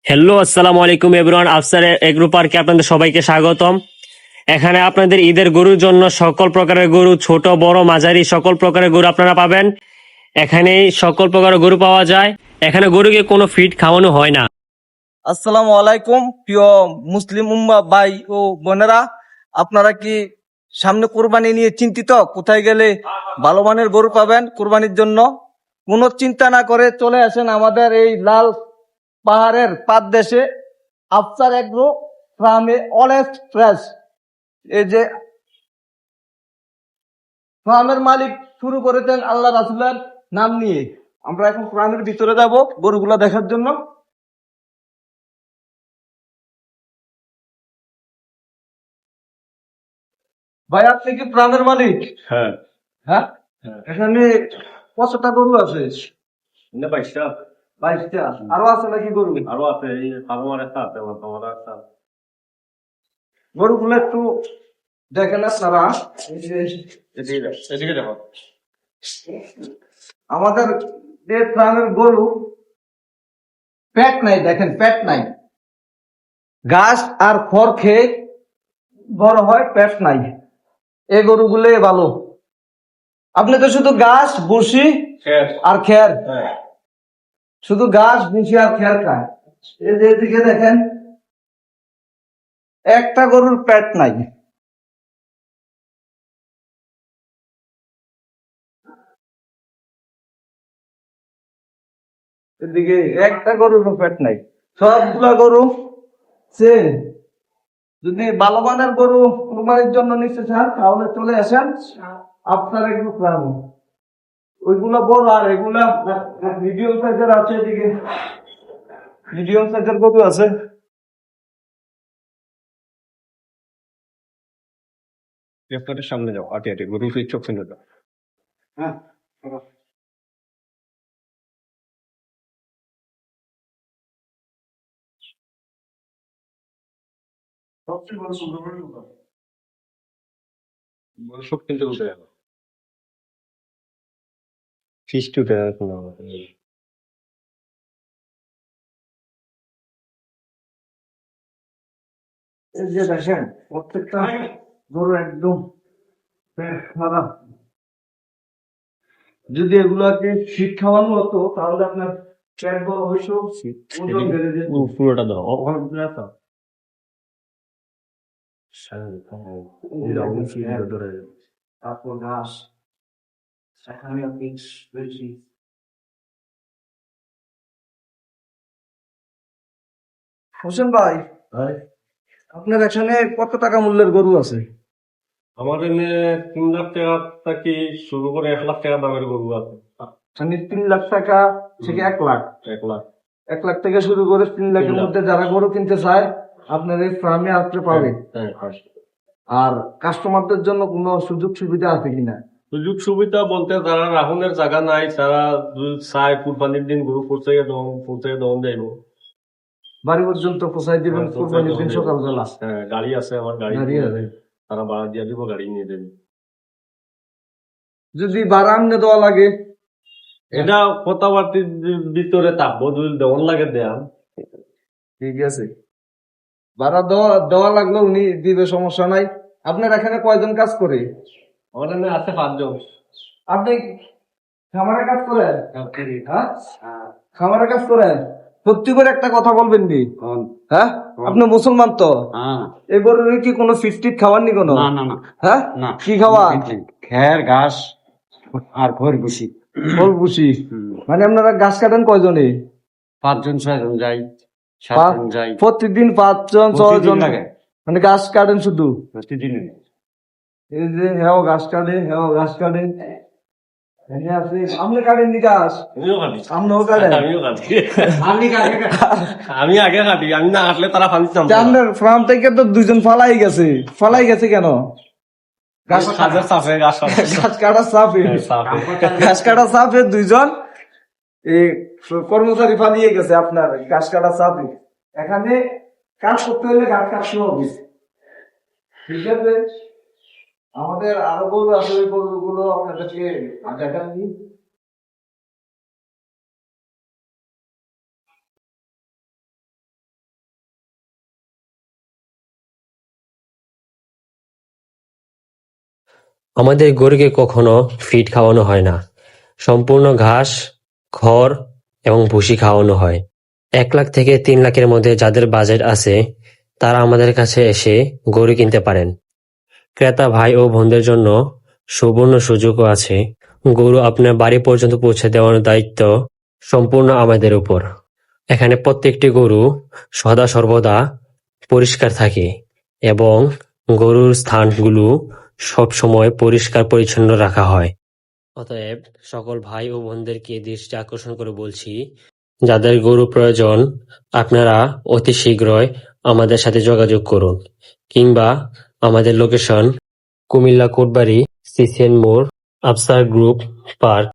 Hello, আসসালামু আলাইকুম everyone. Afsar agro পার্কে আপনাদের সবাইকে স্বাগতম। এখানে আপনাদের ঈদের গরুর জন্য সকল প্রকারের গরু, ছোট বড় মাঝারি সকল প্রকারের গরু আপনারা পাবেন। এখানে সকল প্রকারের গরু পাওয়া যায়। এখানে গরুকে কোনো ফিড খাওয়ানো হয় না। আসসালামু আলাইকুম প্রিয় মুসলিম উম্মা ভাই ও বোনেরা, আপনারা কি সামনে কোরবানি নিয়ে চিন্তিত? কোথায় গেলে ভালো মানের গরু পাবেন কোরবানির জন্য? কোনো চিন্তা না করে চলে আসেন আমাদের এই লাল পাহাড়ের পাদদেশে আফসার এগ্রো ফার্মে। Always fresh. এই যে ফার্মের মালিক শুরু করেছেন আল্লাহ রাসূলের নাম নিয়ে। আমরা এখন ফার্মের ভিতরে যাব গরুগুলা দেখার জন্য। ভাই, আপনি কি প্রাণের মালিক? হ্যাঁ। হ্যাঁ, হ্যাঁ। এখানে কতটা গরু আছে? না 22টা। 22টা। আরো আছে নাকি গরু? আরো আছে, এই ফার্মার একটা আছে, আমার একটা। গরুগুলো একটু দেখেন আপনারা। এই যে এদিকে দেখো। আমাদের যে প্রাণের গরু, পেট নাই, দেখেন পেট নাই। ঘাস আর খড় খেয়ে বড় হয়, পেট নাই। এই গরুগুলো ভালো। আপনি তো শুধু ঘাস ভুসি শেষ। আর খের, হ্যাঁ। শুধু ঘাস ভুসি আর খের খায়। এই যে এদিকে দেখেন, একটা গরুর পেট নাই। এদিকে একটা গরুর পেট নাই। সবগুলা গরু সেম। যদি ভালো মানের গরু কুরবানির জন্য নিতে চান তাহলে চলে আসেন আপনার একটু প্ল্যান। ওইগুলা বড় আর এগুলা মিডিয়াম সাইজের আছে। এদিকে মিডিয়াম সাইজের গরু আছে। লেফটের সামনে যাও, আটি আটি গরু ফিট চোখ ফিরে যাও। হ্যাঁ, সবচেয়ে বড় সুন্দরবনের গরু। গরু সব কিনতে উঠে যাবে। ফিস্ট উঠে যাবে না। এই যে দেখেন প্রত্যেকটা গরু একদম পেট ভরা। যদি এগুলাকে শীত খাওয়ানো হতো তাহলে আপনার পেট বড় হইতো, ওজন বেড়ে যেত। পুরোটা দাও। ওখানে তারপর ঘাস সেখানে আপনি বেশি। হোসেন ভাই, আপনার এখানে কত টাকা মূল্যের গরু আছে? আমার এনে 3 লাখ টাকা থেকে শুরু করে 1 লাখ টাকা দামের গরু আছে। মানে 3 লাখ টাকা থেকে 1 লাখ। 1 লাখ। 1 লাখ থেকে শুরু করে 3 লাখের 3 লাখ। মধ্যে যারা গরু কিনতে চায় আপনার এই ফার্মে আসতে পাবে। হ্যাঁ, হ্যাঁ। আর কাস্টমারদের জন্য কোনো সুযোগ সুবিধা আছে কিনা? সুযোগ সুবিধা বলতে যারা রাহুনের জায়গা নাই, তারা চায় কুরবানির দিন গরু পৌঁছে দন যাইব। বাড়ি পর্যন্ত পৌঁছাই দিবেন হ্যাঁ, কুরবানির দিন সকালবেলা? হ্যাঁ, গাড়ি আছে, আমার গাড়ি গাড়ি আছে। তারা ভাড়া দিয়ে দিব, গাড়ি নিয়ে দেবে। যদি ভাড়া আমনে দেওয়া লাগে? এটা কথাবার্তির ভিতরে থাকবো, যদি দেওয়ান লাগে দেয়া। ঠিক আছে, ভাড়া দেওয়া দেওয়া লাগলো উনি দিবে, সমস্যা নাই। আপনার এখানে কয়জন কাজ করে? আমার এখানে আছে 5 জন। আপনি খামারে কাজ করেন? হ্যাঁ, খামারে কাজ করেন। সত্যি করে একটা কথা বলবেন নি? হ্যাঁ, আপনি মুসলমান তো? এই গরুর কি কোনো ফিট খাওয়াননি কোনো? না না না হ্যাঁ, না। কি খাওয়া? খের ঘাস আর খড় ভুসি। ফল বুঝি। মানে আপনারা ঘাস কাটেন কয়জনে? 5 জন 6 জন যাই, 7 জন যাই। প্রতিদিন 5 জন 6 জন লাগে মানে ঘাস কাটেন শুধু? প্রতিদিন। এই যে হেও ঘাস কাটে, হেও ঘাস কাটে। এনে আছে আপনি কাটেন নি ঘাস? আমিও কাটি। আমরাও কাটেন? আমিও কাটি। আমি কাকে আমি আগে কাটি, আমি না কাটলে তারা ফাঁদিতাম। আপনার ফার্ম থেকে তো 2 জন ফালাই গেছে। ফালাই গেছে কেন? গাছ খাজের চাপে, গাছ ঘাস কাটার চাপে। ঘাস কাটার চাপে 2 জন এই কর্মচারী পালিয়ে গেছে আপনার ঘাস কাটার চাপে। এখানে কাজ করতে হলে ঘাস কাটতে হবে। ঠিক আছে, আমাদের আরো গরু আছে, ওই গরুগুলো আপনাদেরকে দেখান। আমাদের গরুকে কখনো ফিড খাওয়ানো হয় না, সম্পূর্ণ ঘাস, খড় এবং ভুসি খাওয়ানো হয়। 1 লাখ থেকে 3 লাখের মধ্যে যাদের বাজেট আছে তারা আমাদের কাছে এসে গরু কিনতে পারেন। ক্রেতা ভাই ও বোনদের জন্য সুবর্ণ সুযোগও আছে। গরু আপনার বাড়ি পর্যন্ত পৌঁছে দেওয়ার দায়িত্ব সম্পূর্ণ আমাদের উপর। এখানে প্রত্যেকটি গরু সদা সর্বদা পরিষ্কার থাকে এবং গরুর স্থানগুলো সবসময় পরিষ্কার পরিচ্ছন্ন রাখা হয়। অতএব সকল ভাই ও বোনদেরকে দৃষ্টি আকর্ষণ করে বলছি, যাদের গরু প্রয়োজন আপনারা অতি শীঘ্রই আমাদের সাথে যোগাযোগ করুন, কিংবা আমাদের লোকেশন কুমিল্লা কোটবাড়ি, সিসিএন মোড়, আফসার গ্রুপ পার্ক,